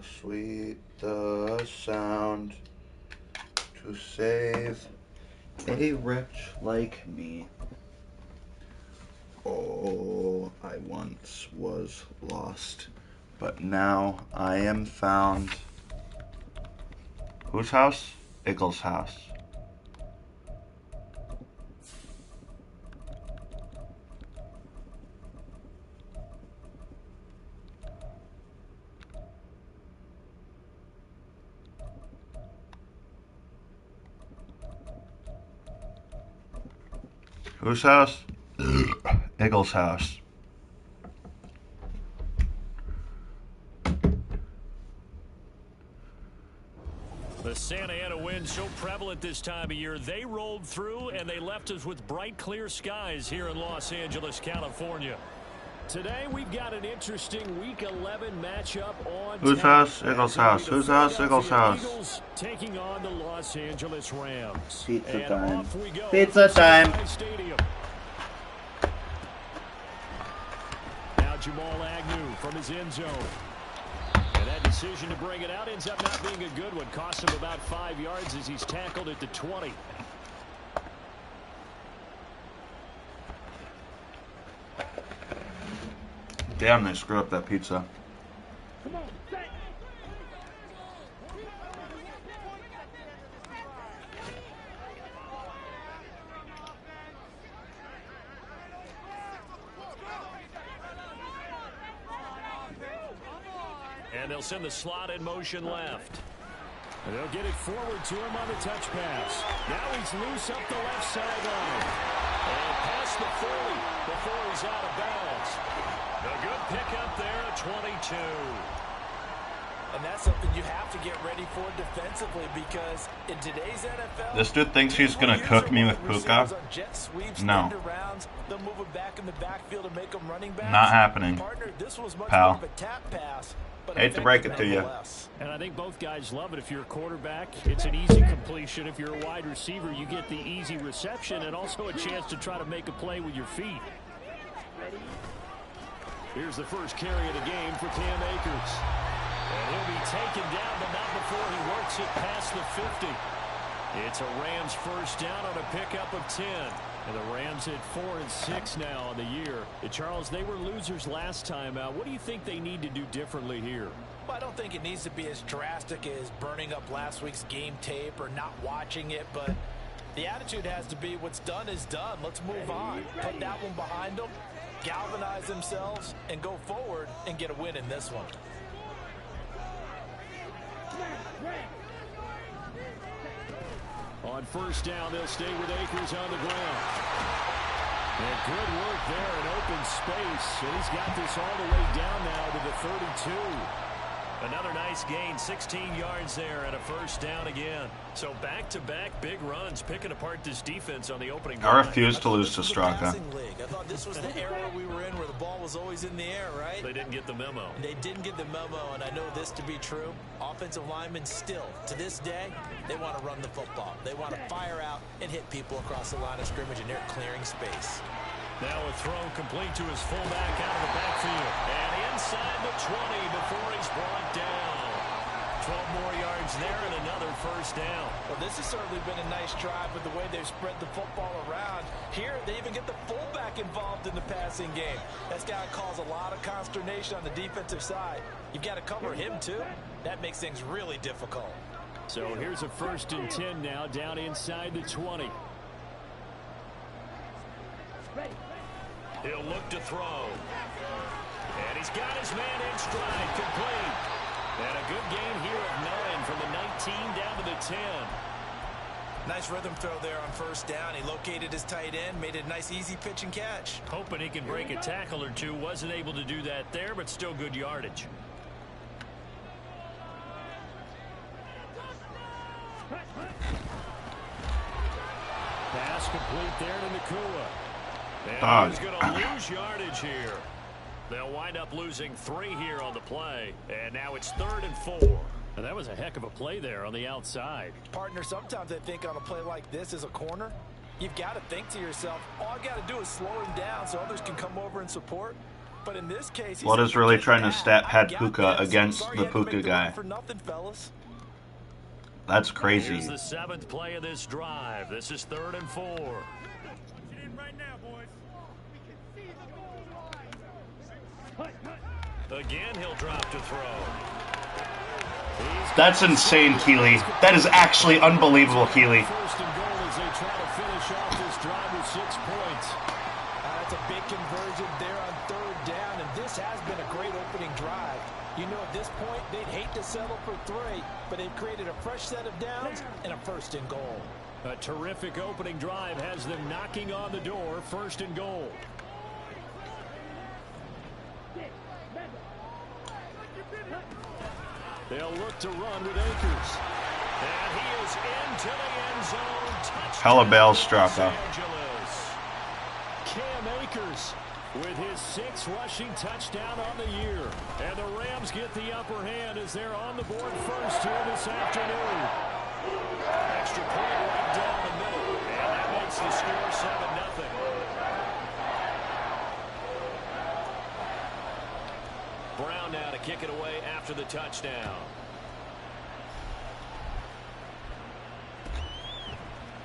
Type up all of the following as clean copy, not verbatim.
sweet the sound to save a wretch like me. Oh, I once was lost, but now I am found. Whose house? Eagles' house. Whose house? Eagles' house. The Santa Ana wind so prevalent this time of year. They rolled through and they left us with bright, clear skies here in Los Angeles, California. Today we've got an interesting Week 11 matchup on. Whose house? Eagles' house. Whose house? Eagles' house. Eagles taking on the Los Angeles Rams. Pizza and time. off we go. Pizza time. Stadium. Now Jamal Agnew from his end zone. And that decision to bring it out ends up not being a good one. Cost him about 5 yards as he's tackled at the 20. Damn, they screwed up that pizza. Come on, set. And they'll send the slot in motion left. And they'll get it forward to him on the touch pass. Now he's loose up the left sideline. And past the 40 before he's out of bounds. A good pickup there at 22. And that's something you have to get ready for defensively because in today's NFL, This dude thinks he's gonna cook me with Puka. No. Not happening. Pal. Hate to break it to you. And I think both guys love it. If you're a quarterback, it's an easy completion. If you're a wide receiver, you get the easy reception and also a chance to try to make a play with your feet. Here's the first carry of the game for Cam Akers. And he'll be taken down, but not before he works it past the 50. It's a Rams first down on a pickup of 10. And the Rams at 4-6 now on the year. Charles, they were losers last time out. What do you think they need to do differently here? Well, I don't think it needs to be as drastic as burning up last week's game tape or not watching it, but the attitude has to be what's done is done. Let's move on. Put that one behind them, galvanize themselves, and go forward and get a win in this one. On first down, they'll stay with Akers on the ground. And good work there in open space. And he's got this all the way down now to the 32. Another nice gain, 16 yards there and a first down again. So back-to-back big runs, picking apart this defense on the opening drive. I refuse to lose to Straka. I thought this was the era we were in where the ball was always in the air, right? They didn't get the memo. They didn't get the memo, and I know this to be true. Offensive linemen still, to this day, they want to run the football. They want to fire out and hit people across the line of scrimmage, and they're clearing space. Now a throw complete to his fullback out of the backfield. And inside the 20 before he's brought down. 12 more yards there and another first down. Well, this has certainly been a nice drive with the way they've spread the football around. Here, they even get the fullback involved in the passing game. That's got to cause a lot of consternation on the defensive side. You've got to cover him, too. That makes things really difficult. So here's a 1st and 10 now down inside the 20. He'll look to throw. And he's got his man in stride, complete. And a good gain here of 9 from the 19 down to the 10. Nice rhythm throw there on first down. He located his tight end, made it a nice easy pitch and catch. Hoping he can break a tackle or two. Wasn't able to do that there, but still good yardage. Pass complete there to Nakua. And he's going to lose yardage here. They'll wind up losing 3 here on the play. And now it's 3rd and 4. And that was a heck of a play there on the outside. Partner, sometimes I think on a play like this as a corner, you've got to think to yourself, all I got to do is slow him down so others can come over and support. But in this case, Blood is really trying to stat pad Puka against the Puka guy. That's crazy. Here's the 7th play of this drive. This is 3rd and 4. Again, he'll drop to throw. That's insane, Keeley. That is actually unbelievable, Keeley. First and goal as they try to finish off this drive with 6 points. That's a big conversion there on 3rd down, and this has been a great opening drive. You know, at this point, they'd hate to settle for 3, but they've created a fresh set of downs and a 1st and goal. A terrific opening drive has them knocking on the door. 1st and goal. They'll look to run with Akers. And he is into the end zone. Touchdown. Hella bail Straka. Cam Akers with his 6th rushing touchdown on the year. And the Rams get the upper hand as they're on the board first here this afternoon. Extra point right down the middle. And that makes the score 7-0. Brown now to kick it away after the touchdown.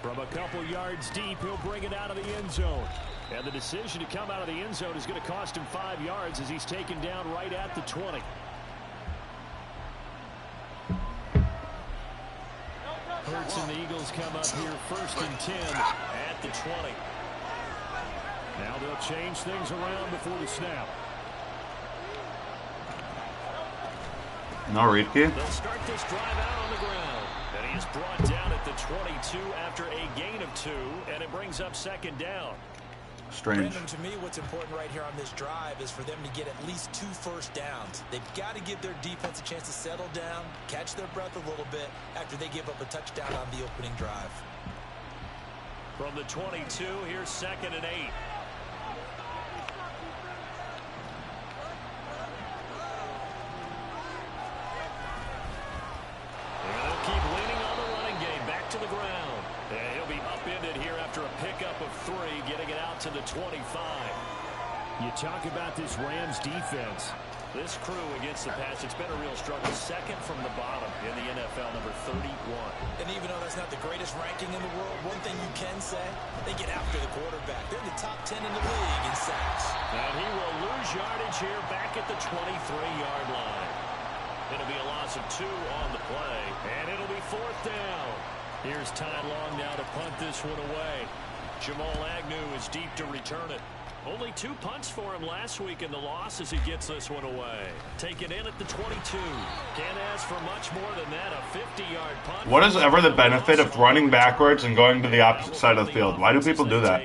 From a couple yards deep, he'll bring it out of the end zone. And the decision to come out of the end zone is going to cost him 5 yards as he's taken down right at the 20. Hurts and the Eagles come up here 1st and 10 at the 20. Now they'll change things around before the snap. No read key. They'll start this drive out on the ground. And he is brought down at the 22 after a gain of 2, and it brings up 2nd down. Strange. Brandon, to me, what's important right here on this drive is for them to get at least 2 first downs. They've got to give their defense a chance to settle down, catch their breath a little bit after they give up a touchdown on the opening drive. From the 22, here's 2nd and 8. Keep leaning on the running game, back to the ground. And he'll be upended here after a pickup of 3, getting it out to the 25. You talk about this Rams defense. This crew against the pass, it's been a real struggle. 2nd from the bottom in the NFL, number 31. And even though that's not the greatest ranking in the world, one thing you can say, they get after the quarterback. They're in the top 10 in the league in sacks. And he will lose yardage here back at the 23-yard line. It'll be a loss of 2 on the play, and it'll be 4th down. Here's Ty Long now to punt this one away. Jamal Agnew is deep to return it. Only 2 punts for him last week in the loss as he gets this one away. Taken in at the 22. Can't ask for much more than that, a 50-yard punt. What is ever the benefit of running backwards and going to the opposite side of the field? Why do people do that?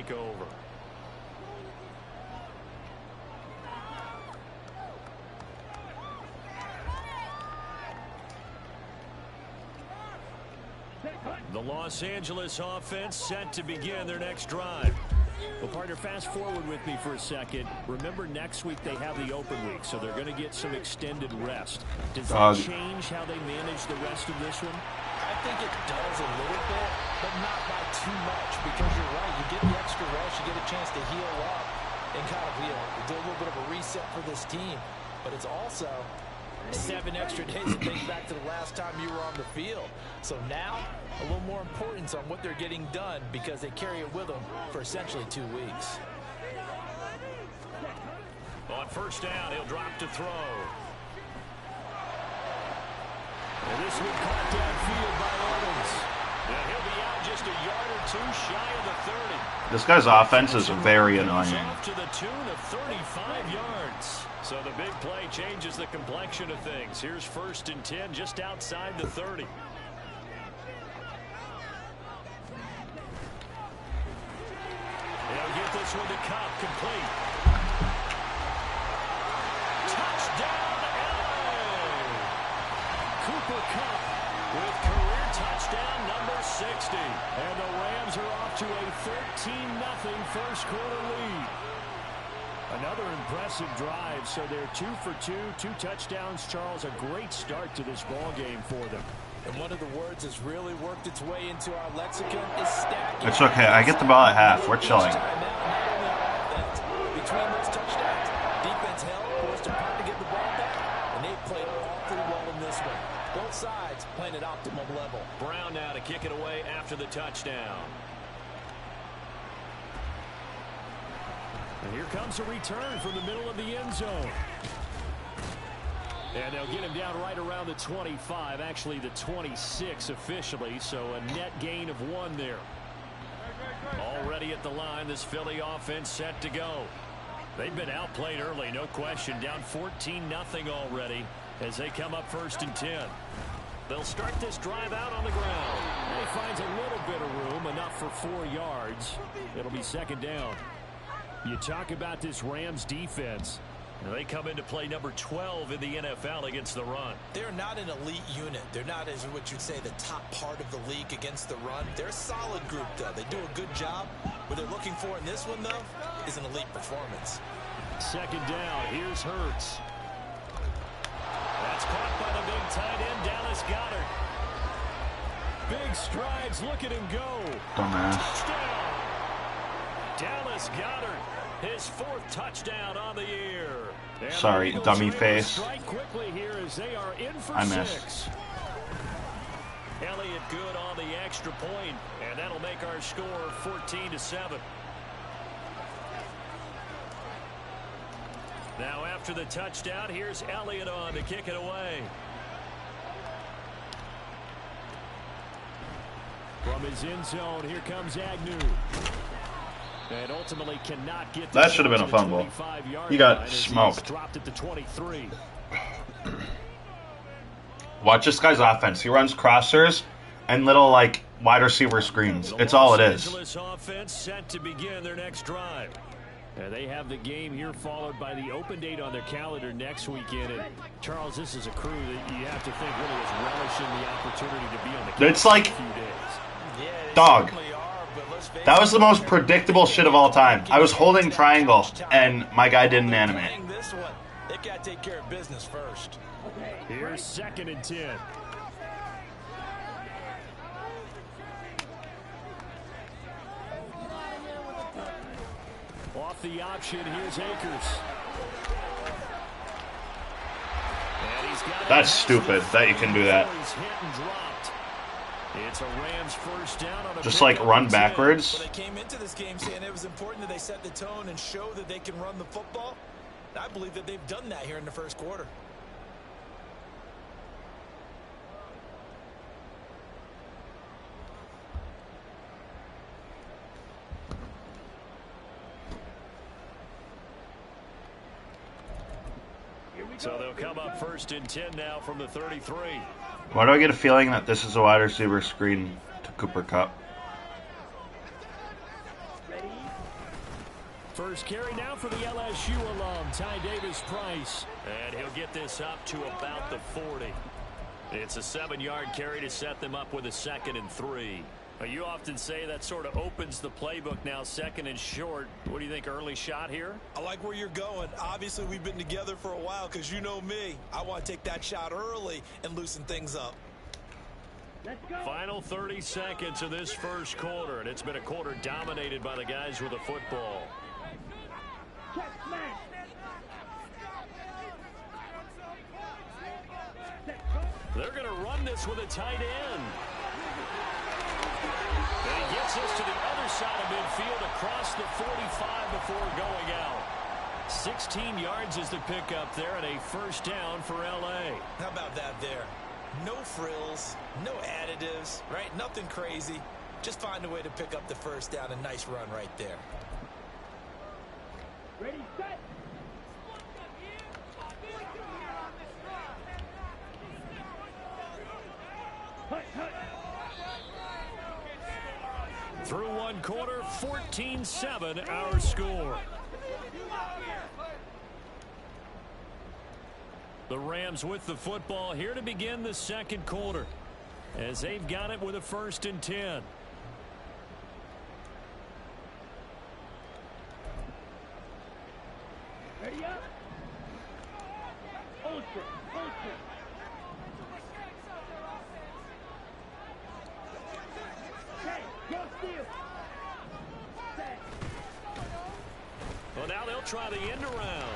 The Los Angeles offense set to begin their next drive. Well, partner, fast forward with me for a second. Remember, next week they have the open week, so they're going to get some extended rest. Does that change how they manage the rest of this one? I think it does a little bit, but not by too much, because you're right. You get the extra rest, you get a chance to heal up and kind of do a little bit of a reset for this team. But it's also 7 extra days to think back to the last time you were on the field. So now, a little more importance on what they're getting done because they carry it with them for essentially 2 weeks. On 1st down, he'll drop to throw. And this one caught downfield by Owens. And he'll be out just a yard or 2 shy of the 30. This guy's offense is very annoying. Off to the tune of 35 yards. So the big play changes the complexion of things. Here's 1st and 10 just outside the 30. They'll get this one to Cup, complete. Touchdown, LA! Cooper Kupp with career touchdown number 60. And the Rams are off to a 13-0 first quarter lead. Another impressive drive, so they're 2 for 2, 2 touchdowns. Charles, a great start to this ball game for them. And one of the words that's really worked its way into our lexicon is stacking. It's okay. I get the ball at half. We're chilling. Between those touchdowns, defense held, forced a punt to get the ball back, and they played awfully well in this one. Both sides playing at optimum level. Brown now to kick it away after the touchdown. And here comes a return from the middle of the end zone. And they'll get him down right around the 25, actually the 26 officially, so a net gain of 1 there. Already at the line, this Philly offense set to go. They've been outplayed early, no question, down 14-0 already as they come up 1st and 10. They'll start this drive out on the ground. He finds a little bit of room, enough for 4 yards. It'll be 2nd down. You talk about this Rams defense. They come into play number 12 in the NFL against the run. They're not an elite unit. They're not, as what you'd say, the top part of the league against the run. They're a solid group, though. They do a good job. What they're looking for in this one, though, is an elite performance. 2nd down. Here's Hurts. That's caught by the big tight end, Dallas Goedert. Big strides. Look at him go. Dumbass. Touchdown. Dallas Goedert. His 4th touchdown on the year. And Sorry, dummy face. Strike quickly here as they are in for I missed. 6. Elliott good on the extra point, and that'll make our score 14-7. Now after the touchdown, here's Elliott on to kick it away. From his end zone, here comes Agnew. And ultimately cannot get that should have been a fumble. He got smoked. Dropped at the 23. Watch this guy's offense. He runs crossers and little like wide receiver screens. It's all it is. The Los Angeles offense set to begin their next drive. And they have the game here followed by the open date on their calendar next weekend. And Charles, this is a crew that you have to think really is relishing the opportunity to be on the calendar It's like, for a few days. Yeah, dog. That was the most predictable shit of all time. I was holding triangle, and my guy didn't animate. This one, they got to take care of business first. Here's 2nd and 10. Off the option, here's Akers. And he's got That's stupid that you can do that. He's hit and dropped. It's a Rams 1st down on a Just like run backwards. Well, they came into this game saying it was important that they set the tone and show that they can run the football. I believe that they've done that here in the 1st quarter. So they'll come up 1st and 10 now from the 33. Why do I get a feeling that this is a wide receiver screen to Cooper Kupp? First carry now for the LSU alum, Ty Davis-Price. And he'll get this up to about the 40. It's a 7-yard carry to set them up with a 2nd and 3. You often say that sort of opens the playbook now, 2nd and short. What do you think, early shot here? I like where you're going. Obviously, we've been together for a while because you know me. I want to take that shot early and loosen things up. Let's go. Final 30 seconds of this 1st quarter, and it's been a quarter dominated by the guys with the football. Check smash. They're going to run this with a tight end. And he gets us to the other side of midfield across the 45 before going out. 16 yards is the pickup there and a 1st down for L.A. How about that there? No frills, no additives, right? Nothing crazy. Just find a way to pick up the 1st down. A nice run right there. Ready, set. Hut, hut. Through 1 quarter, 14-7 our score. The Rams with the football here to begin the 2nd quarter as they've got it with a 1st and 10. Ready up. Ultra, ultra. try the end around.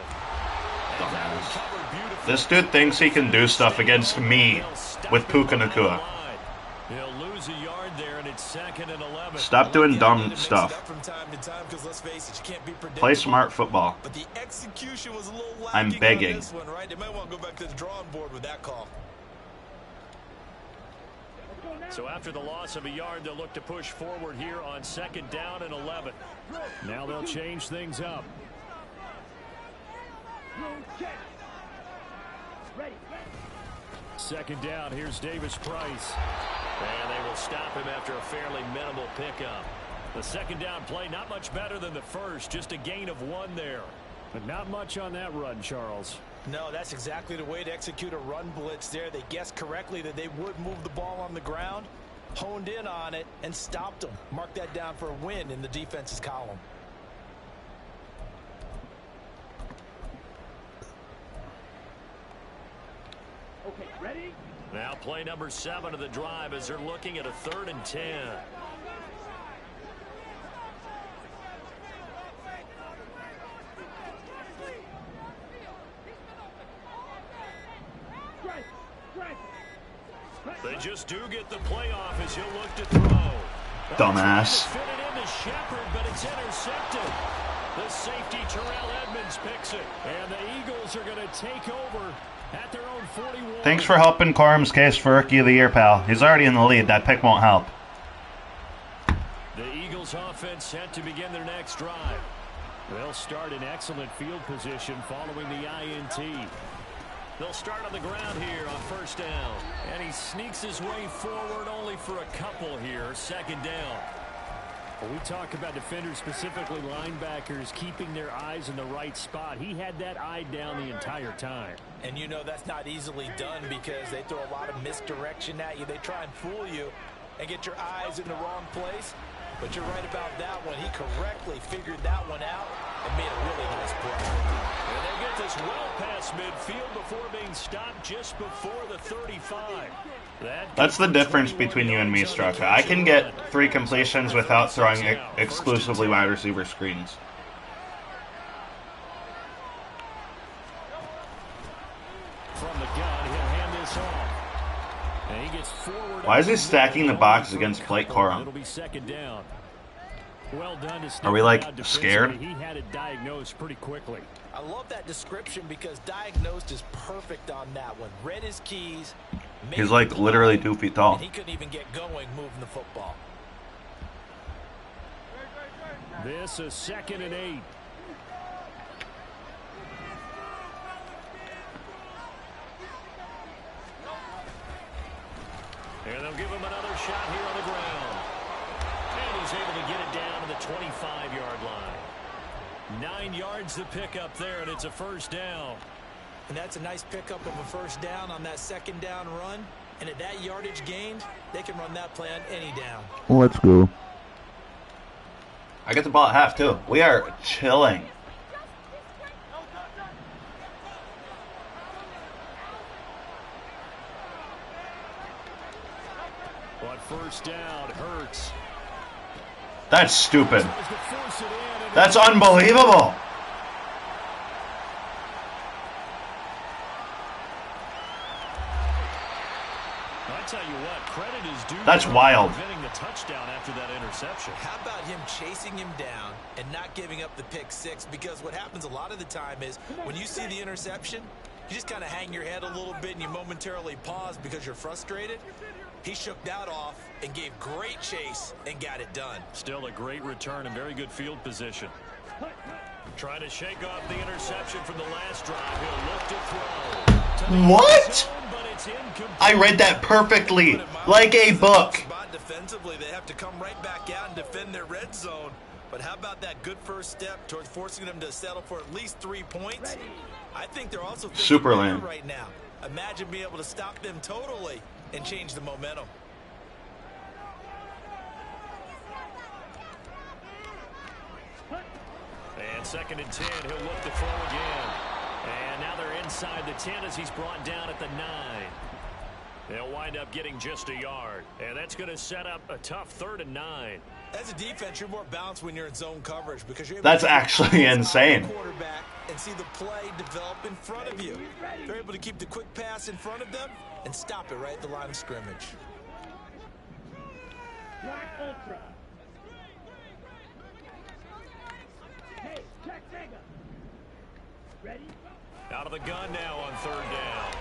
Dumbass. This dude thinks he can do stuff against me with Puka Nacua. He'll lose a yard there, and it's 2nd and 11. Stop doing dumb stuff. Play smart football. But the execution was a little I'm lacking begging. on this one, right? They might want to go back to the drawing board with that call. So after the loss of a yard, they'll look to push forward here on 2nd down and 11. Now they'll change things up. Ready. 2nd down, here's Davis Price. And they will stop him after a fairly minimal pickup. The 2nd down play, not much better than the first, just a gain of 1 there. But not much on that run, Charles. No, that's exactly the way to execute a run blitz there. They guessed correctly that they would move the ball on the ground, honed in on it, and stopped them. Mark that down for a win in the defense's column. Okay, ready? Now play number 7 of the drive as they're looking at a 3rd and 10. They just do get the playoff as he'll look to throw. Dumbass. Fit it into Shepard, but it's intercepted. The safety Terrell Edmonds picks it, and the Eagles are going to take over at their own 41. Thanks for helping Corum's case for Rookie of the Year, pal. He's already in the lead. That pick won't help. The Eagles offense set to begin their next drive. They'll start in excellent field position following the INT. They'll start on the ground here on 1st down. And he sneaks his way forward only for a couple here. 2nd down. When we talk about defenders, specifically linebackers, keeping their eyes in the right spot, he had that eye down the entire time. And you know that's not easily done because they throw a lot of misdirection at you. They try and fool you and get your eyes in the wrong place. But you're right about that one. He correctly figured that one out and made a really nice play. And they get this well past midfield before being stopped just before the 35. That's the difference between you and me, Straka. I can get 3 completions without throwing exclusively wide receiver screens. From the gun, he'll hand this off. And he gets forward. Why is he stacking the box against Blake Corum? It'll be 2nd down. Well done to Are we, like, defensively. scared? He had it diagnosed pretty quickly. I love that description because diagnosed is perfect on that one. Read his keys. He's like literally 2 feet tall. And he couldn't even get going moving the football. This is 2nd and 8. And they'll give him another shot here on the ground. And he's able to get it down to the 25-yard line. 9 yards to pick up there, and it's a 1st down. And that's a nice pickup of a 1st down on that 2nd down run. And at that yardage gained, they can run that play on any down. Let's go. I get the ball at half, too. We are chilling. But 1st down hurts. That's stupid. That's unbelievable. I tell you what, credit is due. That's wild. Preventing the touchdown after that interception. How about him chasing him down and not giving up the pick 6? Because what happens a lot of the time is when you see the interception, you just kind of hang your head a little bit and you momentarily pause because you're frustrated. He shook that off and gave great chase and got it done. Still a great return and very good field position. Trying to shake off the interception from the last drive. He'll look to throw. What? I read that perfectly, like a book. Defensively, they have to come right back out and defend their red zone. But how about that good first step towards forcing them to settle for at least 3 points? I think they're also super lame right now. Imagine being able to stop them totally and change the momentum. And 2nd and 10, he'll look to throw again. And now they're inside the 10 as he's brought down at the 9. They'll wind up getting just a yard. And that's going to set up a tough 3rd and 9. As a defense, you're more balanced when you're in zone coverage because you're able That's to actually insane. Quarterback and see the play develop in front of you. They're able to keep the quick pass in front of them and stop it right at the line of scrimmage. Black Ultra. Hey, check Sega. Ready? Out of the gun now on third down.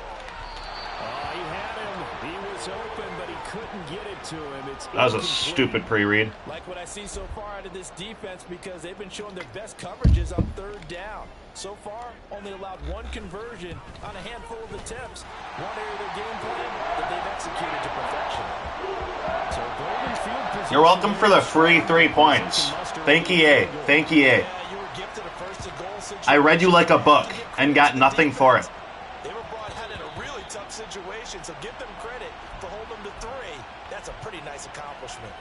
He had him. He was open, but he couldn't get it to him. That was a stupid pre-read. Like what I see so far out of this defense because they've been showing their best coverages on third down. So far, only allowed one conversion on a handful of attempts. One area of their game plan that they've executed to perfection. So golden field position. You're welcome for the free 3 points. Thank EA. Thank EA. I read you like a book and got nothing for it. They were brought out in a really tough situation, so give them credit for holding them to 3. That's a pretty nice accomplishment.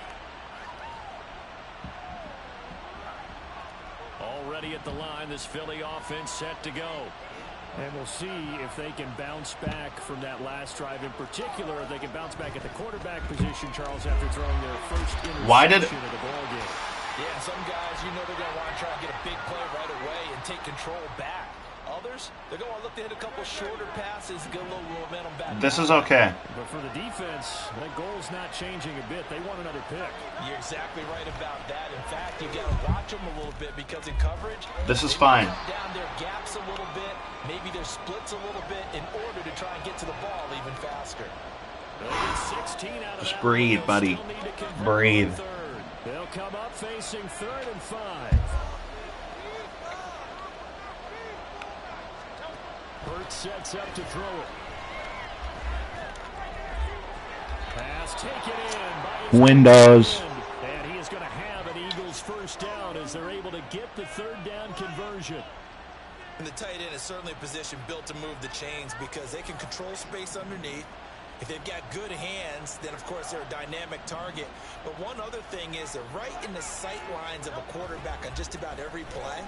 Already at the line, this Philly offense set to go. And we'll see if they can bounce back from that last drive in particular. If they can bounce back at the quarterback position, Charles, after throwing their first interception of the ball game. Yeah, some guys, you know they're going to want to try and get a big play right away and take control back. Others, they're going to look to hit a couple shorter passes, get a little momentum back. This is okay. But for the defense, that goal's not changing a bit. They want another pick. You're exactly right about that. In fact, you got to watch them a little bit because in coverage, this is fine. Cut down their gaps a little bit, maybe their splits a little bit in order to try and get to the ball even faster. Just breathe, buddy. Breathe. They'll come up facing 3rd and 5. Hurts sets up to throw it. Pass taken in by Windows. and he is going to have an Eagles first down as they're able to get the 3rd down conversion. And the tight end is certainly a position built to move the chains because they can control space underneath. If they've got good hands, then of course they're a dynamic target. But one other thing is they're right in the sight lines of a quarterback on just about every play.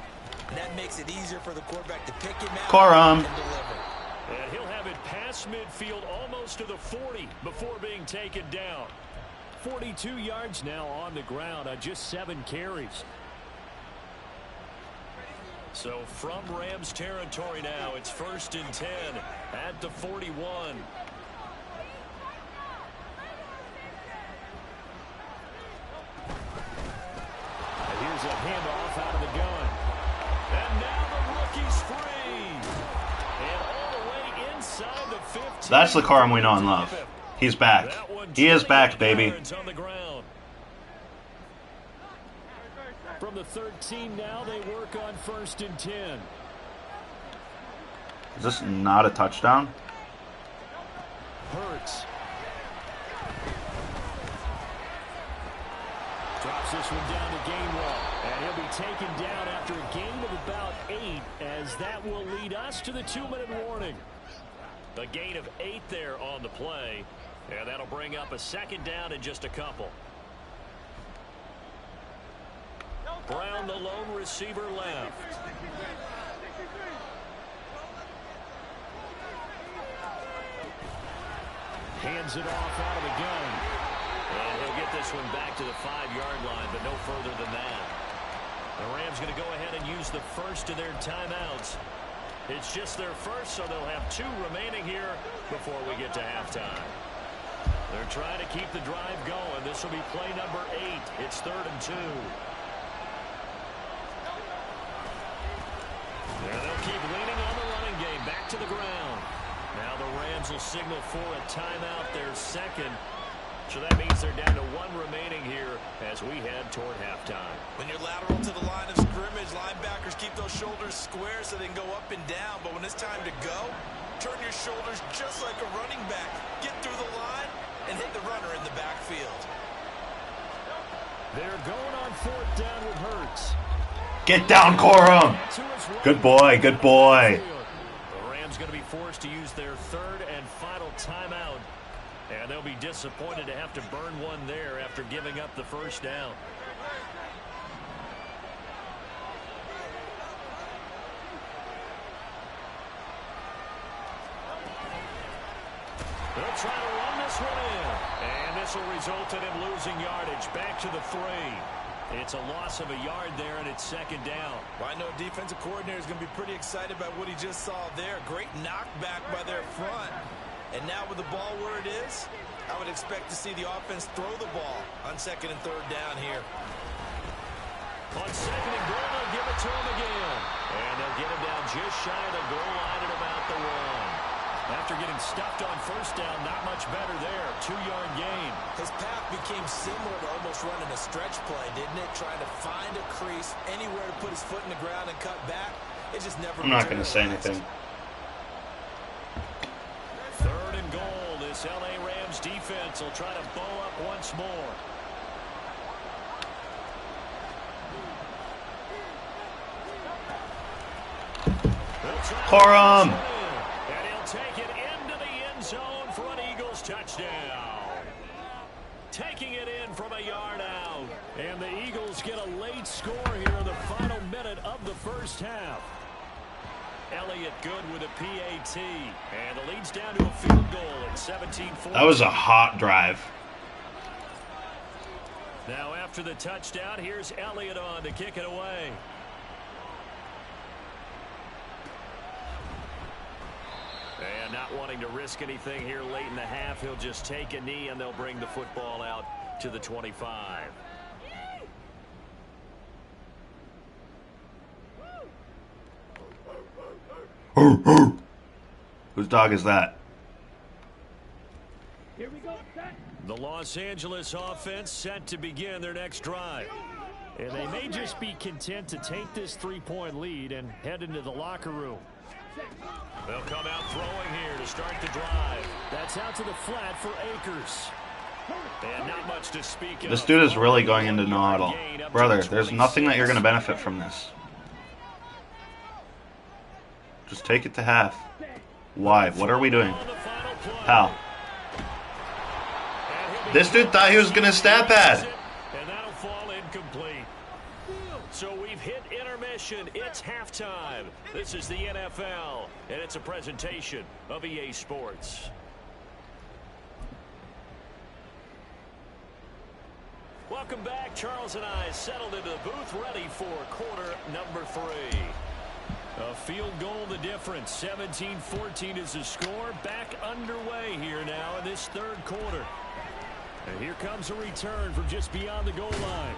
And that makes it easier for the quarterback to pick him out and deliver. And he'll have it past midfield almost to the 40 before being taken down. 42 yards now on the ground on just 7 carries. So from Rams territory now, it's 1st and 10 at the 41. Here's a handoff out of the gun. And now the rookie's free. And all the way inside the 15. That's the Corum we know and love. He's back. He is back, baby. On the ground. From the 13 now, they work on 1st and 10. Is this not a touchdown? Hurts. Drops this one down to Gainwell. And he'll be taken down after a gain of about 8, as that will lead us to the 2-minute warning. A gain of 8 there on the play. And that'll bring up a 2nd down in just a couple. Brown, the lone receiver, left. Hands it off out of the gun. And he'll get this one back to the 5-yard line, but no further than that. The Rams going to go ahead and use the first of their timeouts. It's just their first, so they'll have 2 remaining here before we get to halftime. They're trying to keep the drive going. This will be play number 8. It's 3rd and 2. And they'll keep leaning on the running game. Back to the ground. Now the Rams will signal for a timeout, their 2nd. So that means they're down to 1 remaining here as we head toward halftime. When you're lateral to the line of scrimmage, linebackers keep those shoulders square so they can go up and down. But when it's time to go, turn your shoulders just like a running back. Get through the line and hit the runner in the backfield. They're going on 4th down with Hurts. Get down, Corum. Good boy, good boy. The Rams going to be forced to use their 3rd and final timeout. And they'll be disappointed to have to burn one there after giving up the 1st down. They'll try to run this one in. And this will result in him losing yardage. Back to the 3. It's a loss of a yard there, and it's second down. Well, I know defensive coordinator is going to be pretty excited about what he just saw there. Great knockback by their front. And now with the ball where it is, I would expect to see the offense throw the ball on 2nd and 3rd down here. On 2nd and goal, they'll give it to him again. And they'll get him down just shy of the goal line at about the 1. After getting stuffed on 1st down, not much better there. 2-yard gain. His path became similar to almost running a stretch play, didn't it? Trying to find a crease, anywhere to put his foot in the ground and cut back. It just never. I'm not going to say anything. 3rd and goal. This LA Rams defense will try to bow up once more. Corum. And he'll take it into the end zone for an Eagles touchdown. Taking it in from a yard out. And the Eagles get a late score here in the final minute of the 1st half. Elliott good with a PAT. And the lead's down to a field goal at 17-14. That was a hot drive. Now after the touchdown, here's Elliott on to kick it away. And not wanting to risk anything here late in the half, he'll just take a knee and they'll bring the football out to the 25. Whose dog is that? Here we go, set. The Los Angeles offense set to begin their next drive. And they may just be content to take this 3-point lead and head into the locker room. They'll come out throwing here to start the drive. That's out to the flat for Akers. And not much to speak of. This dude is really going into no huddle. Brother, there's nothing that you're going to benefit from this. Just take it to half. Why? What are we doing? How? This dude thought he was going to stat pad. And that'll fall incomplete. So we've hit intermission. It's halftime. This is the NFL, and it's a presentation of EA Sports. Welcome back. Charles and I settled into the booth, ready for quarter number 3. A field goal the difference. 17-14 is the score. Back underway here now in this 3rd quarter. And here comes a return from just beyond the goal line.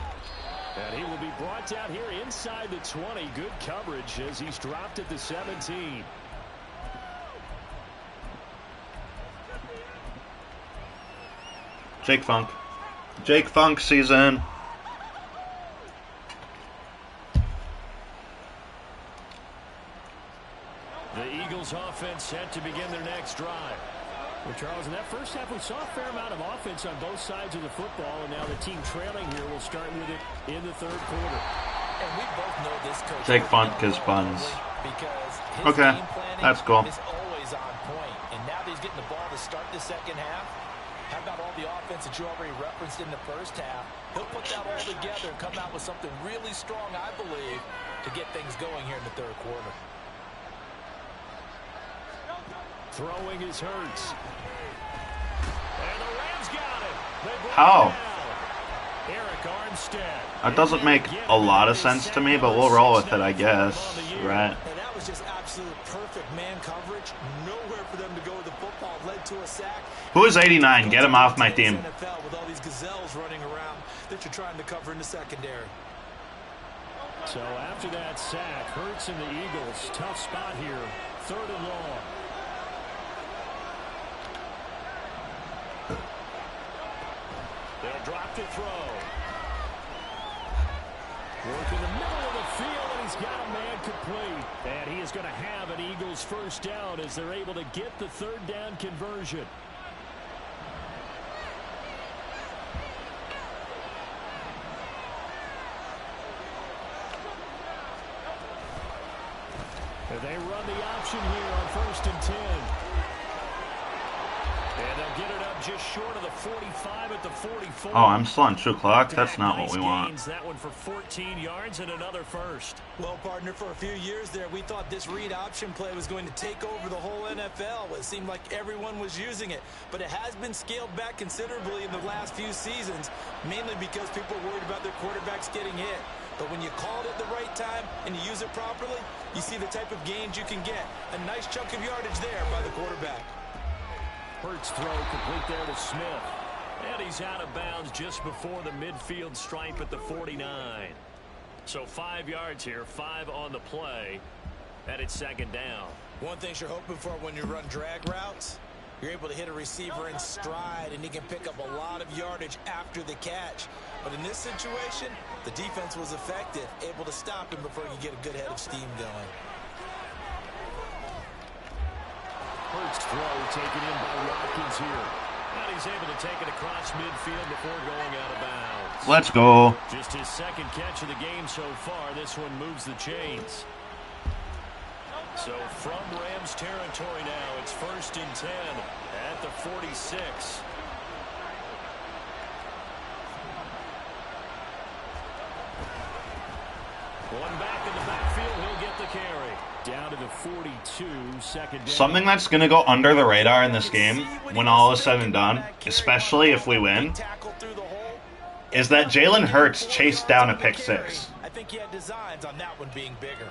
And he will be brought down here inside the 20. Good coverage as he's dropped at the 17. Jake Funk. Jake Funk season. The Eagles offense set to begin their next drive. Well, Charles, in that 1st half, we saw a fair amount of offense on both sides of the football, and now the team trailing here will start with it in the 3rd quarter. And we both know this coach. Jake Funk is buns. Because his Okay, game planning that's cool. is always on point. And now that he's getting the ball to start the 2nd half, how about all the offense that you already referenced in the 1st half? He'll put that all together and come out with something really strong, I believe, to get things going here in the 3rd quarter. Throwing is Hurts. And the Rams got it. How? Eric Armstead. That doesn't make a lot of sense to me, but we'll roll with it, I guess. Right. And that was just absolute perfect man coverage. Nowhere for them to go with the football. Led to a sack. Who is 89? Get him off my team. NFL with all these gazelles running around that you're trying to cover in the secondary. So after that sack, Hurts and the Eagles, tough spot here. 3rd and long. They'll drop to throw. Working the middle of the field, and he's got a man complete. And he is going to have an Eagles 1st down as they're able to get the 3rd down conversion. And they run the option here on 1st and 10. And they'll get it up just short of the 45 at the 44. Oh, I'm still on 2 o'clock. That's not what we want. That one for 14 yards and another first. Well, partner, for a few years there, we thought this read option play was going to take over the whole NFL. It seemed like everyone was using it, but it has been scaled back considerably in the last few seasons, mainly because people are worried about their quarterbacks getting hit. But when you call it at the right time and you use it properly, you see the type of gains you can get. A nice chunk of yardage there by the quarterback. Hurts throw complete there to Smith. And he's out of bounds just before the midfield stripe at the 49. So 5 yards here, 5 on the play, and it's second down. One thing you're hoping for when you run drag routes, you're able to hit a receiver in stride, and he can pick up a lot of yardage after the catch. But in this situation, the defense was effective, able to stop him before you get a good head of steam going. Hurts throw taken in by Watkins here. And he's able to take it across midfield before going out of bounds. Let's go. Just his second catch of the game so far. This one moves the chains. So from Rams territory now, it's 1st and 10 at the 46. One back in the backfield, he'll get the carry. Down to the 42, second down. Something that's going to go under the radar in this game, when all is said and done, especially if we win, is that Jalen Hurts chased down a pick 6. I think he had designs on that one being bigger.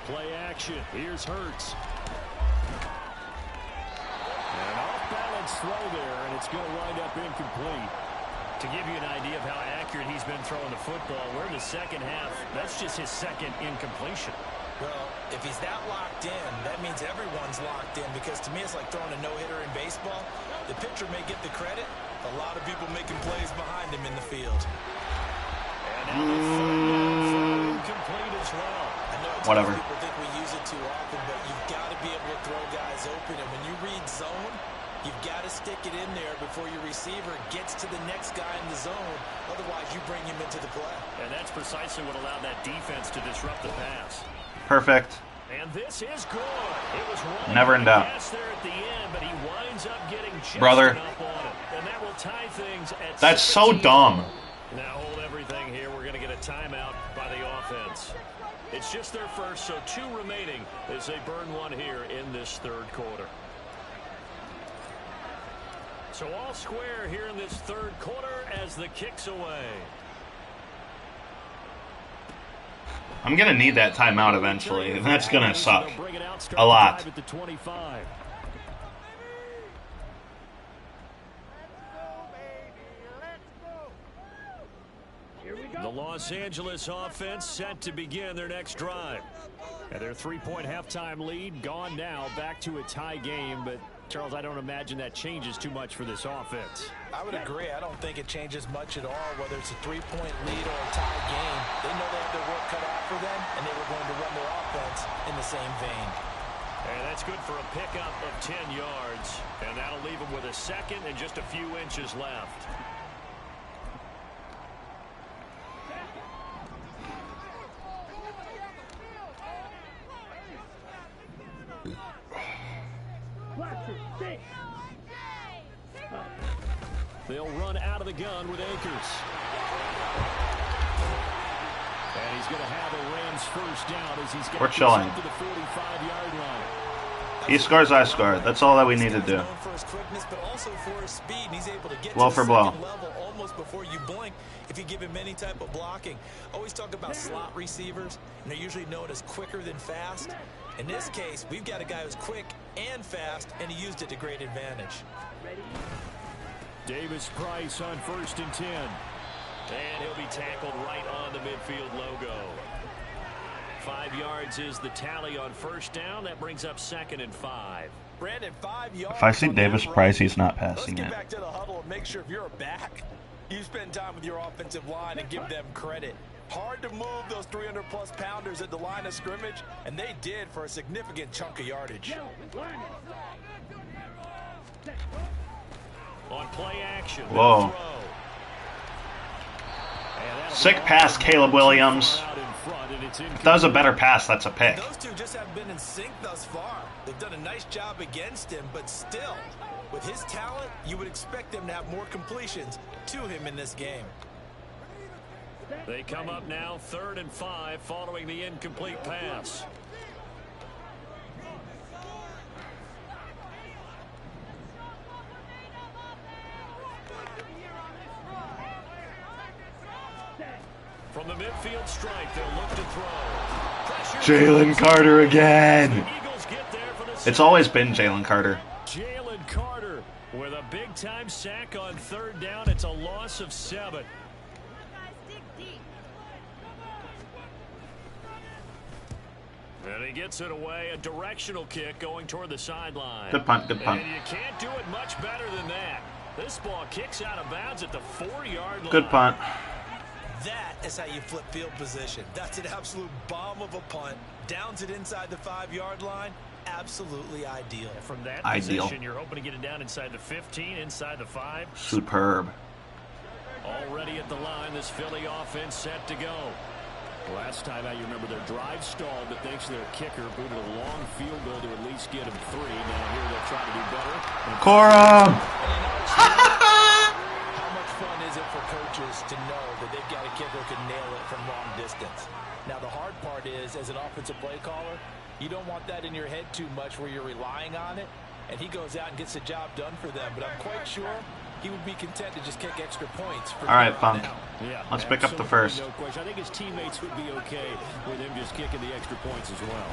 Play action. Here's Hurts. An off-balance throw there, and it's going to wind up incomplete. To give you an idea of how accurate he's been throwing the football, we're in the second half. That's just his second incompletion. Well, if he's that locked in, that means everyone's locked in, because to me it's like throwing a no-hitter in baseball. The pitcher may get the credit, a lot of people making plays behind him in the field. And now the incomplete as well. I know Whatever. people think we use it too often, but you've got to be able to throw guys open, and when you read zone, you've got to stick it in there before your receiver gets to the next guy in the zone. Otherwise, you bring him into the play. And that's precisely what allowed that defense to disrupt the pass. Perfect. And this is good. It was one Never in doubt. pass there at the end, but he winds up getting just Brother. enough on it. And that will tie things at That's so 17. dumb. Now hold everything here. We're going to get a timeout by the offense. It's just their first, so 2 remaining as they burn one here in this third quarter. So all square here in this third quarter as the kick's away. I'm going to need that timeout eventually, and that's going to suck a lot. At the 25. The Los Angeles offense set to begin their next drive. And their 3-point halftime lead gone now, back to a tie game. But, Charles, I don't imagine that changes too much for this offense. I would agree. I don't think it changes much at all, whether it's a 3-point lead or a tie game. They know they have their work cut out for them, and they were going to run their offense in the same vein. And that's good for a pickup of 10 yards. And that'll leave them with a second and just a few inches left. They'll run out of the gun with Akers. And he's going to have a Rams first down as he's got We're chilling. to the 45-yard line. He scores, I score. That's all that we need to do. For his quickness, but also for his speed, and he's able to get Blow to for the blow. second level almost before you blink if you give him any type of blocking. Always talk about slot receivers, and they're usually known as quicker than fast. In this case, we've got a guy who's quick and fast, and he used it to great advantage. Davis Price on 1st and 10. And he'll be tackled right on the midfield logo. 5 yards is the tally on first down. That brings up 2nd and 5. Brandon, 5 yards. If I see Davis Price, he's not passing Let's get it. back to the huddle and make sure if you're a back, you spend time with your offensive line and give them credit. Hard to move those 300-plus pounders at the line of scrimmage, and they did for a significant chunk of yardage. On play action. Whoa. Sick pass, Caleb Williams. Out in front, and and it's If that was a better pass, that's a pick. Those two just haven't been in sync thus far. They've done a nice job against him, but still, with his talent, you would expect them to have more completions to him in this game. They come up now 3rd and 5 following the incomplete pass. From the midfield strike, they'll look to throw. Jalen Carter again. It's always been Jalen Carter. Jalen Carter with a big-time sack on 3rd down. It's a loss of 7. And he gets it away. A directional kick going toward the sideline. Good punt, good punt. And you can't do it much better than that. This ball kicks out of bounds at the 4-yard line. Good punt. That is how you flip field position. That's an absolute bomb of a punt. Downs it inside the 5-yard line. Absolutely ideal. From that Ideal. position, you're hoping to get it down inside the 15, inside the 5. Superb. Already at the line, this Philly offense set to go. Last time out, you remember their drive stalled, but thanks to their kicker, booted a long field goal to at least get them 3. Now here they'll try to do better. Corum! How much fun is it for coaches to know that they've got a kicker who can nail it from long distance? Now, the hard part is, as an offensive play caller, you don't want that in your head too much where you're relying on it, and he goes out and gets the job done for them. But I'm quite sure he would be content to just kick extra points. All right, Funk. Yeah, let's pick up the first. No question. I think his teammates would be okay with him just kicking the extra points as well.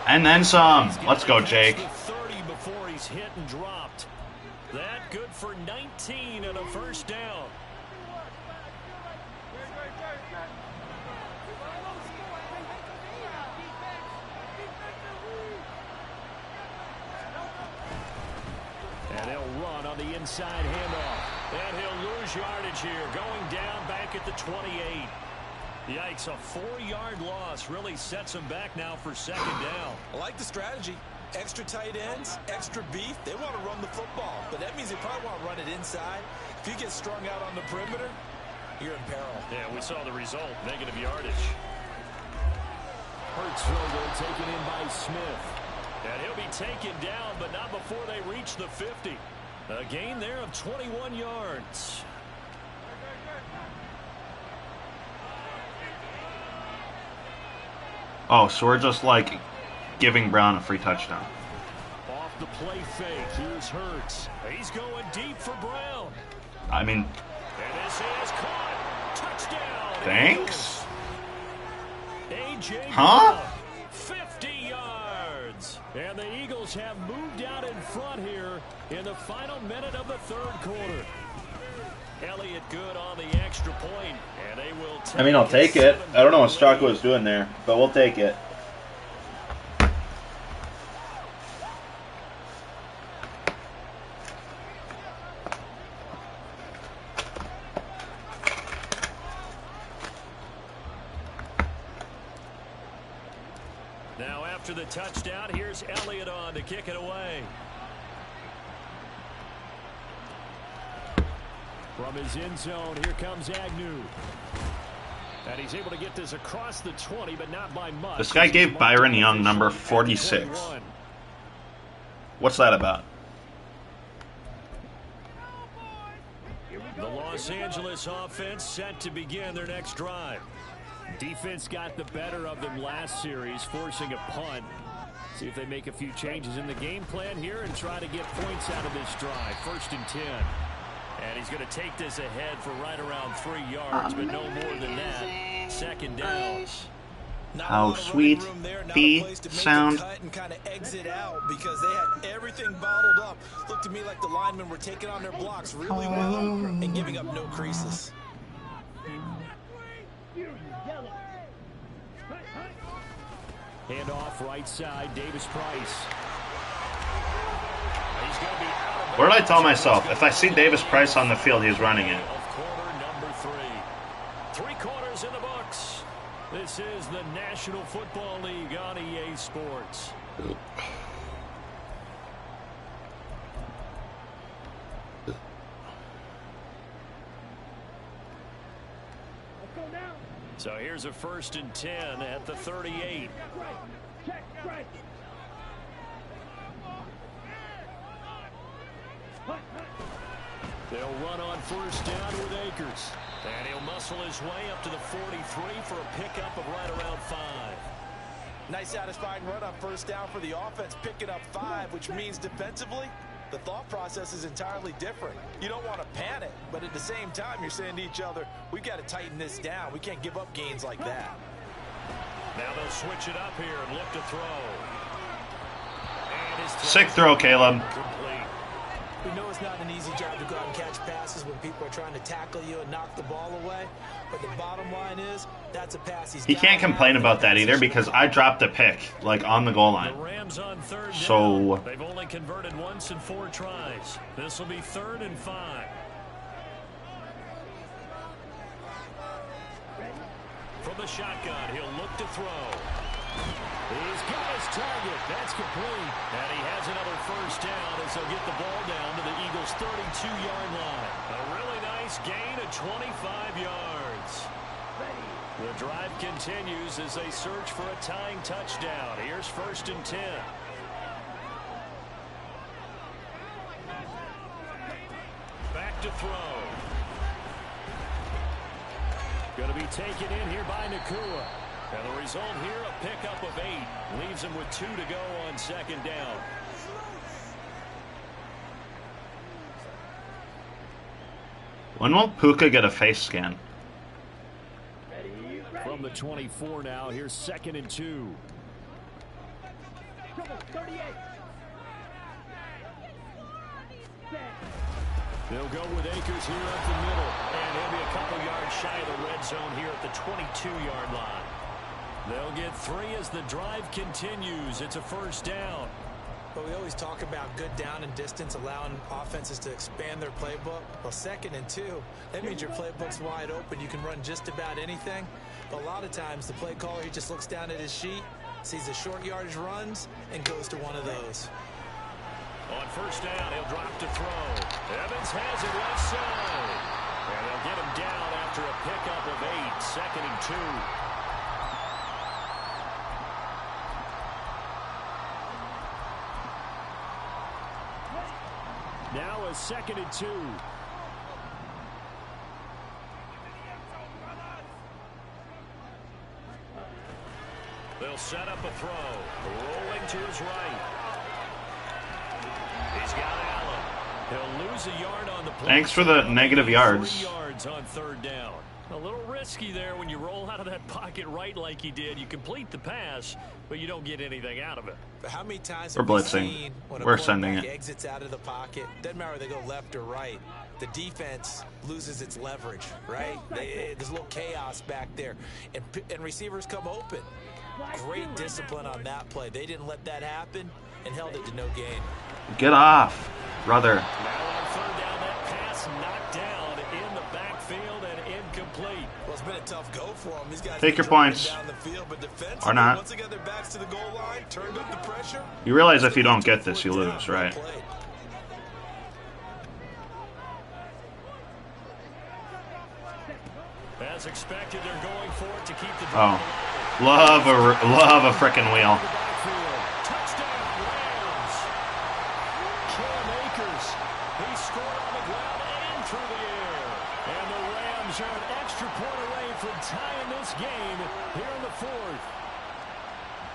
And then some. Let's go, Jake. 30 before he's hit and dropped. That good for 19 and a 1st down. And he'll run on the inside handoff. And he'll lose yardage here. Going down back at the 28. Yikes, a 4-yard loss really sets him back now for 2nd down. I like the strategy. Extra tight ends, extra beef. They want to run the football, but that means they probably want to run it inside. If you get strung out on the perimeter, you're in peril. Yeah, we saw the result. Negative yardage. Hurts throw taken in by Smith. And he'll be taken down, but not before they reach the 50. A gain there of 21 yards. Oh, so we're just like giving Brown a free touchdown. Off the play fake, here's Hurts. He's going deep for Brown. I mean, And this is caught. Touchdown. thanks? AJ Huh? Brown, 50 yards. And the Eagles have moved out in front here in the final minute of the 3rd quarter. Elliott good on the extra point, and they will take I mean, I'll take it. I don't know what Straka was doing there, but we'll take it. Now after the touchdown, here's Elliott on to kick it away. From his end zone, here comes Agnew. And he's able to get this across the 20, but not by much. This guy gave Byron Young number 46. What's that about? The Los Angeles offense set to begin their next drive. Defense got the better of them last series, forcing a punt. See if they make a few changes in the game plan here and try to get points out of this drive. 1st and 10. And he's going to take this ahead for right around 3 yards, but no more than that. 2nd down. How sweet the sound. And kind of exit out because they had everything bottled up. Looked to me like the linemen were taking on their blocks really well and giving up no creases. Hand off right side, Davis Price. He's going to be out of What did I tell myself? If I see Davis Price on the field, he's running it. quarter number 3. 3 quarters in the books. This is the National Football League on EA Sports. Let's go now. So here's a 1st and 10 at the 38. Check right. They'll run on 1st down with Akers. And he'll muscle his way up to the 43 for a pickup of right around 5. Nice satisfying run on 1st down for the offense, picking up 5, which means defensively, the thought process is entirely different. You don't want to panic, but at the same time, you're saying to each other, we've got to tighten this down. We can't give up gains like that. Now they'll switch it up here and look to throw. And his Sick throw, Caleb. complete. We know it's not an easy job to go out and catch passes when people are trying to tackle you and knock the ball away. But the bottom line is, that's a pass He can't complain about that either because I dropped a pick, like, on the goal line. The Rams on 3rd So down. They've only converted once in 4 tries. This will be 3rd and 5. From the shotgun, he'll look to throw. He's got his target. That's complete. And he has another 1st down as they'll get the ball down to the Eagles' 32-yard line. A really nice gain of 25 yards. The drive continues as they search for a tying touchdown. Here's 1st and 10. Back to throw. Going to be taken in here by Nakua. And the result here, a pickup of 8. Leaves him with 2 to go on 2nd down. when will Puka get a face scan? From the 24 now, here's 2nd and 2. 38. They'll go with Akers here up the middle. And he'll be a couple yards shy of the red zone here at the 22-yard line. They'll get 3 as the drive continues. It's a 1st down. But we always talk about good down and distance, allowing offenses to expand their playbook. Well, 2nd and 2, that means your playbook's wide open. You can run just about anything. But a lot of times, the play caller, he just looks down at his sheet, sees the short yardage runs, and goes to one of those. On 1st down, he'll drop to throw. Evans has it left side. And they'll get him down after a pickup of 8. 2nd and 2. Now a 2nd and 2. They'll set up a throw. Rolling to his right. He's got Allen. He'll lose a yard on the play. Thanks for the negative yards. 3 yards on 3rd down. A little risky there when you roll out of that pocket right like he did. You complete the pass, but you don't get anything out of it. But how many times We're have we blitzing. seen when We're a sending quarterback it. exits out of the pocket? Doesn't matter whether they go left or right. The defense loses its leverage, right? There's a little chaos back there, and receivers come open. Great discipline on that play. They didn't let that happen and held it to no gain. Get off, brother. Now on 3rd down, that pass knocked down in the backfield and incomplete. Well, it's been a tough go for them. These guys Take your driving points. down the field, but defensively, Or not. once they got their backs to the goal line, turned up the pressure. You realize if you don't get this, you lose, right? As expected, they're going for it to keep the Oh, drive alive. love a frickin' wheel. Touchdown, Rams. Cam Akers. He scored on the ground and through the air. And the Rams are an extra point away from tying this game here in the 4th.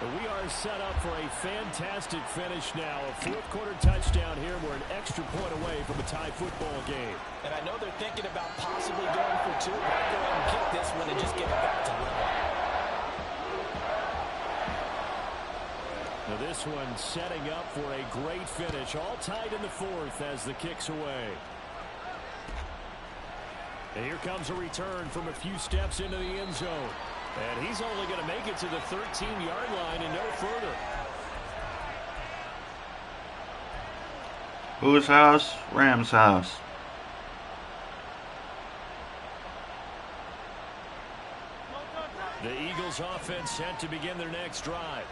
We are set up for a fantastic finish now. A 4th quarter touchdown here. We're an extra point away from a tie football game. And I know they're thinking about possibly going for 2, but I'd go ahead and kick this one and just get it back to level. Now this one setting up for a great finish. All tied in the 4th as the kick's away. And here comes a return from a few steps into the end zone. And he's only going to make it to the 13-yard line and no further. Whose house? Rams' house. The Eagles offense set to begin their next drive.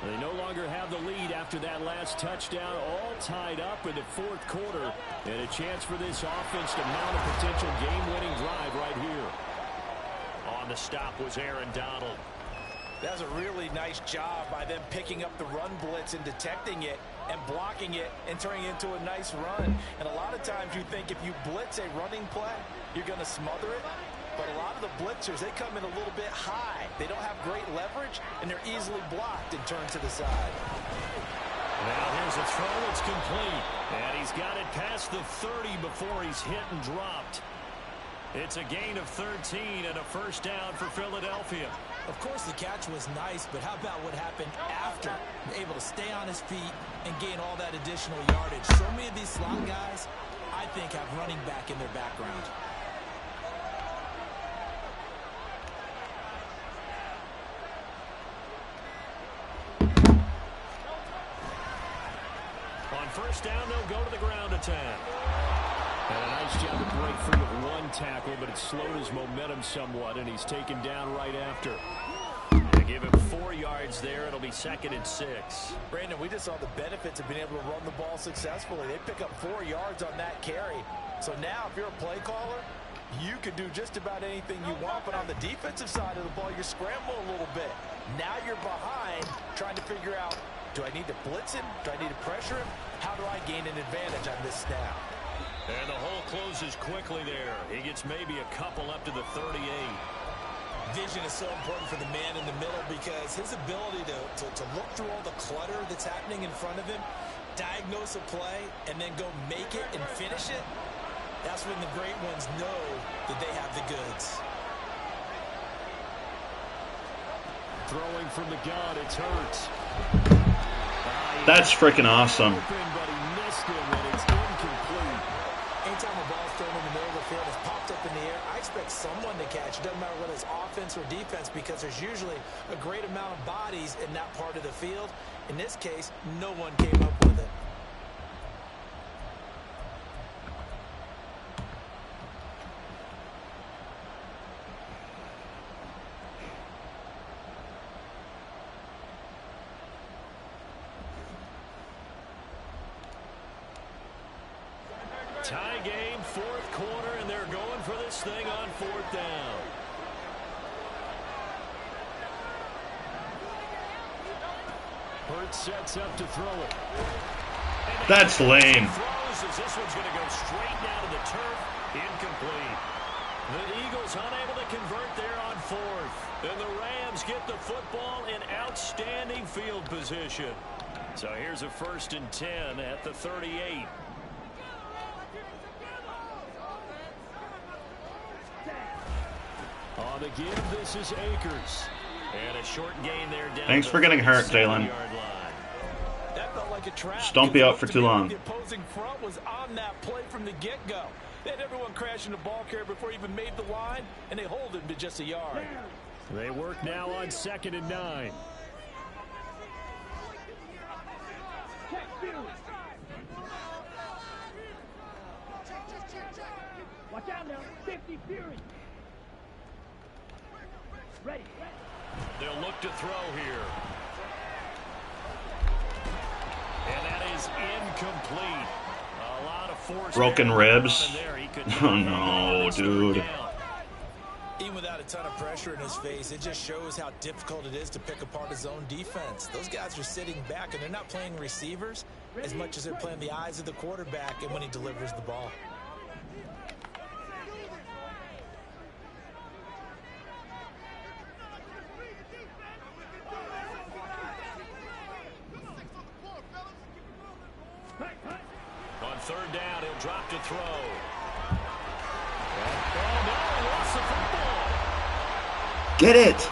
They no longer have the lead after that last touchdown, all tied up in the 4th quarter. And a chance for this offense to mount a potential game-winning drive right here. On the stop was Aaron Donald. That was a really nice job by them picking up the run blitz and detecting it and blocking it and turning it into a nice run. And a lot of times you think if you blitz a running play, you're going to smother it. But a lot of the blitzers, they come in a little bit high. They don't have great leverage, and they're easily blocked and turned to the side. Now here's a throw. It's complete. And he's got it past the 30 before he's hit and dropped. It's a gain of 13 and a first down for Philadelphia. Of course, the catch was nice, but how about what happened after? Able to stay on his feet and gain all that additional yardage. So many of these slot guys, I think, have running back in their background. On first down, they'll go to the ground attack. And a nice job to break free of one tackle, but it slowed his momentum somewhat, and he's taken down right after. They give him 4 yards there. It'll be 2nd and 6. Brandon, we just saw the benefits of being able to run the ball successfully. They pick up 4 yards on that carry. So now, if you're a play caller, you can do just about anything you want. But on the defensive side of the ball, you're scrambling a little bit. Now you're behind, trying to figure out, do I need to blitz him? Do I need to pressure him? How do I gain an advantage on this snap? And the hole closes quickly there. He gets maybe a couple up to the 38. Vision is so important for the man in the middle because his ability to look through all the clutter that's happening in front of him, diagnose a play, and then go make it and finish it, that's when the great ones know that they have the goods. Throwing from the gun, it's Hurts. That's freaking awesome. But he missed him, and it's incomplete. Anytime a ball's thrown in the middle of the field, it's popped up in the air, I expect someone to catch. It doesn't matter whether it's offense or defense because there's usually a great amount of bodies in that part of the field. In this case, no one came up with it. Tie game, 4th quarter, and they're going for this thing on 4th down. Hurts sets up to throw it. That's lame. This one's going to go straight down to the turf. Incomplete. The Eagles unable to convert there on 4th. And the Rams get the football in outstanding field position. So here's a 1st and 10 at the 38. On the give, this is Akers. And a short gain there down. Thanks for getting hurt, Jalen. That felt like a trap. Just don't be out for too long. The opposing front was on that play from the get-go. They had everyone crashing the ball carrier before he even made the line, and they hold him to just a yard. They work now on 2nd and 9. Watch out now. 50 Fury. Ready. They'll look to throw here. And that is incomplete. A lot of force. Broken ribs. Oh no, dude. Even without a ton of pressure in his face, it just shows how difficult it is to pick apart his own defense. Those guys are sitting back, and they're not playing receivers as much as they're playing the eyes of the quarterback and when he delivers the ball. On 3rd down, he'll drop to throw. Oh, no, lost the football. Get it.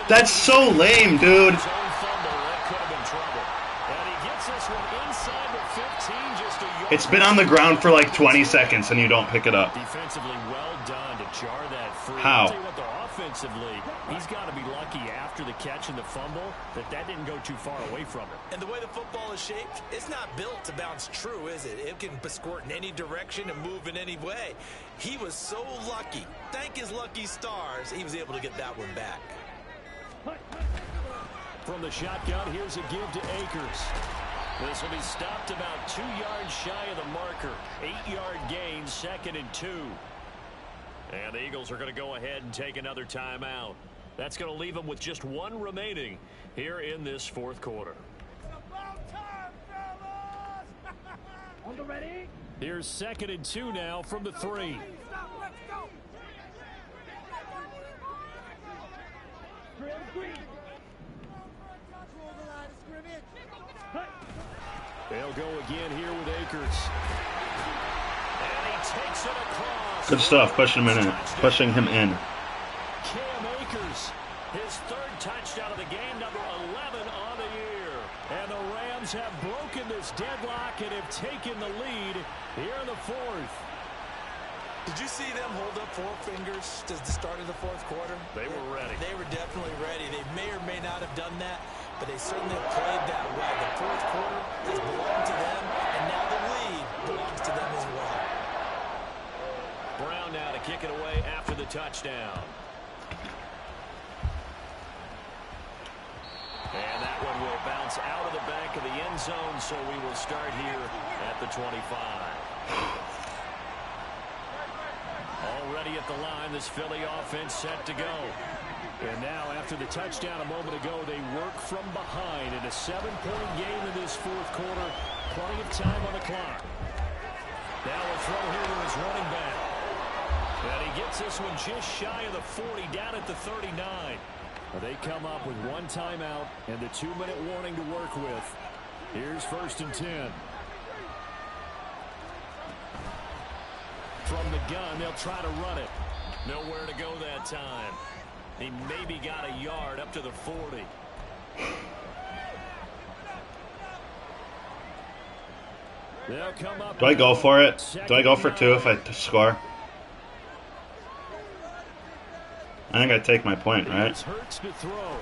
That's so lame, dude. His own fumble, that could have been trouble. And he gets this one inside the 15, just a yard. It's been on the ground for like 20 seconds and you don't pick it up. Defensively well done to jar that free. How? I'll tell you what, though, offensively, he's got to be lucky after the catch and the fumble that didn't go too far away from him. And the way the football is shaped, it's not built to bounce true, is it? It can squirt in any direction and move in any way. He was so lucky. Thank his lucky stars, he was able to get that one back. From the shotgun, here's a give to Akers. This will be stopped about 2 yards shy of the marker. 8-yard gain, 2nd and 2. And the Eagles are going to go ahead and take another timeout. That's going to leave them with just one remaining here in this fourth quarter. On the ready. Here's 2nd and 2 now from the 3. Let's go. Green. They'll go again here with Akers. And he takes it across. Good stuff, pushing him in. Cam Akers, his 3rd touchdown of the game, number 11 on the year. And the Rams have broken this deadlock and have taken the lead here in the 4th. Did you see them hold up 4 fingers to the start of the 4th quarter? They were ready. They were definitely ready. They may or may not have done that, but they certainly have played that way. The 4th quarter has belonged to them, and now the lead belongs to them as well. Brown now to kick it away after the touchdown. And that one will bounce out of the back of the end zone, so we will start here at the 25. Already at the line, this Philly offense set to go. And now, after the touchdown a moment ago, they work from behind in a 7-point game in this 4th quarter. Plenty of time on the clock. Now a throw here to his running back. And he gets this one just shy of the 40, down at the 39. They come up with 1 timeout and the 2-minute warning to work with. Here's 1st and 10. From the gun, they'll try to run it. Nowhere to go that time. He maybe got a yard up to the 40. They'll come up. Do I go for it? Do I go for 2 if I score? I think I take my point, right? Hurts to throw.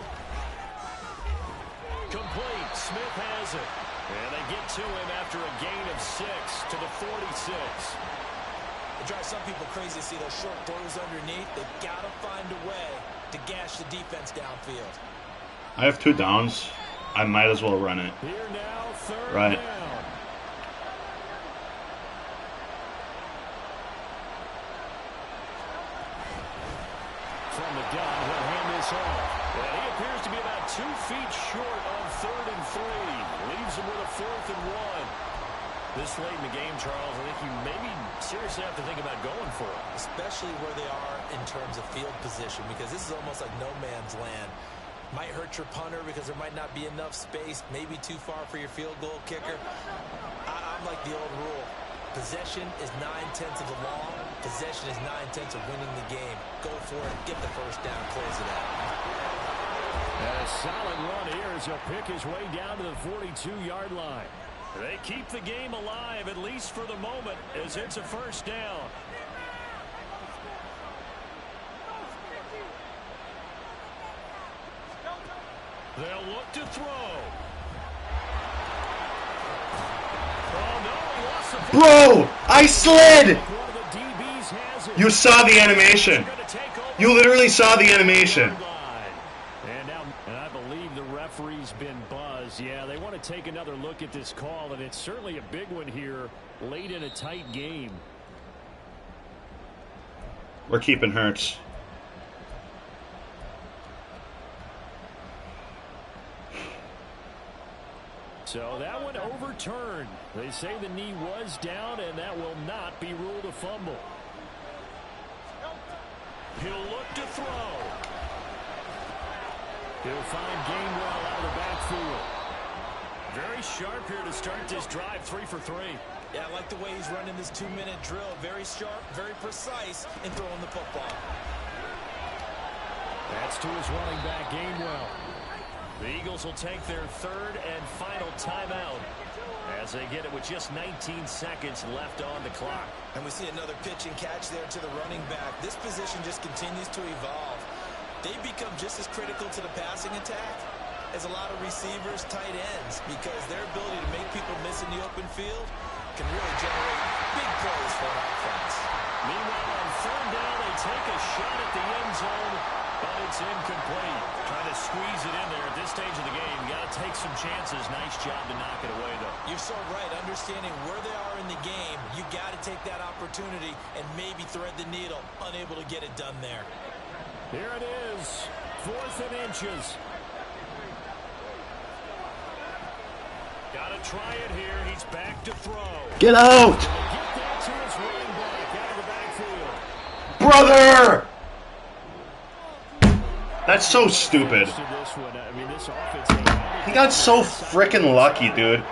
Complete. Smith has it. And they get to him after a gain of 6 to the 46. It drives some people crazy to see those short throws underneath. They've got to find a way to gash the defense downfield. I have 2 downs. I might as well run it. Here now, 3rd right. down. From the gun, he'll hand this off. And he appears to be about 2 feet short on 3rd and 3. Leaves him with a 4th and 1. This late in the game, Charles, I think you maybe seriously have to think about going for it. Especially where they are in terms of field position, because this is almost like no man's land. Might hurt your punter because there might not be enough space, maybe too far for your field goal kicker. I'm like the old rule. Possession is 9/10 of the law. Possession is 9/10 of winning the game. Go for it. Get the 1st down. Close it out. And a solid run here as he'll pick his way down to the 42-yard line. They keep the game alive, at least for the moment, as it's a 1st down. They'll look to throw. Oh, no, he lost the Bro, I slid! You saw the animation. You literally saw the animation. And I believe the referee's been buzzed. Yeah, they want to take another look at this call, and it's certainly a big one here late in a tight game. We're keeping Hurts. So that one overturned. They say the knee was down, and that will not be ruled a fumble. He'll look to throw. He'll find Gainwell out of the backfield. Very sharp here to start this drive, 3 for 3. Yeah, I like the way he's running this 2-minute drill. Very sharp, very precise in throwing the football. That's to his running back, Gainwell. The Eagles will take their 3rd and final timeout as they get it with just 19 seconds left on the clock. And we see another pitch and catch there to the running back. This position just continues to evolve. They become just as critical to the passing attack as a lot of receivers, tight ends, because their ability to make people miss in the open field can really generate big plays for an offense. Meanwhile, on 3rd down, they take a shot at the end zone. But it's incomplete. Trying to squeeze it in there at this stage of the game. You got to take some chances. Nice job to knock it away, though. You're so right. Understanding where they are in the game, you got to take that opportunity and maybe thread the needle. Unable to get it done there. Here it is. 4th and inches. Got to try it here. He's back to throw. Get out! Get that to his running back out of the backfield. Brother! That's so stupid. He got so freaking lucky, dude.